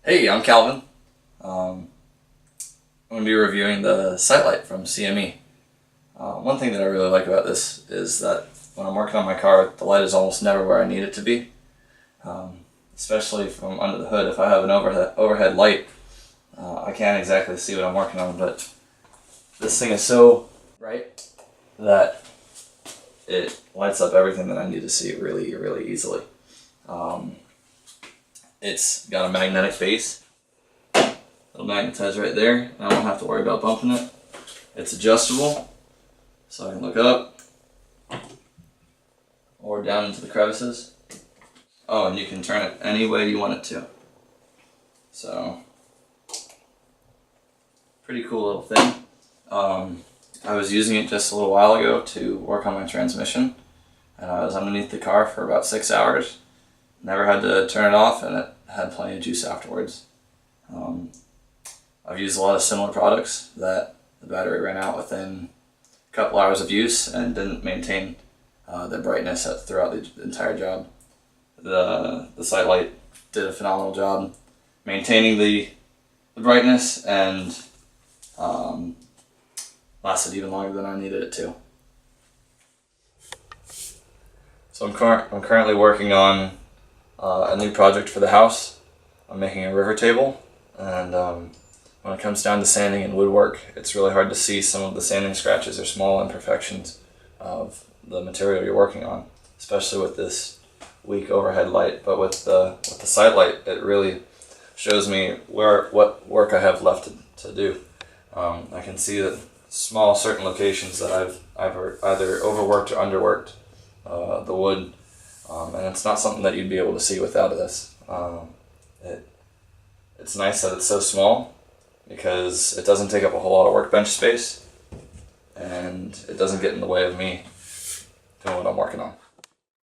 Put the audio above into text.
Hey, I'm Calvin. I'm going to be reviewing the SiteLight from CME. One thing that I really like about this is that when I'm working on my car, the light is almost never where I need it to be. Especially from under the hood. If I have an overhead light, I can't exactly see what I'm working on, but this thing is so bright that it lights up everything that I need to see really, really easily. It's got a magnetic base. It'll magnetize right there, and I won't have to worry about bumping it. It's adjustable, so I can look up or down into the crevices. Oh, and you can turn it any way you want it to. So, pretty cool little thing. I was using it just a little while ago to work on my transmission, and I was underneath the car for about 6 hours. Never had to turn it off, and it had plenty of juice afterwards. I've used a lot of similar products that the battery ran out within a couple hours of use and didn't maintain the brightness throughout the entire job. The SiteLight did a phenomenal job maintaining the brightness and lasted even longer than I needed it to. So I'm currently working on a new project for the house. I'm making a river table, and when it comes down to sanding and woodwork, it's really hard to see some of the sanding scratches or small imperfections of the material you're working on, especially with this weak overhead light. But with the SiteLight, it really shows me what work I have left to do. I can see that certain locations that I've either overworked or underworked the wood, and it's not something that you'd be able to see without this. It's nice that it's so small because it doesn't take up a whole lot of workbench space, and it doesn't get in the way of me doing what I'm working on.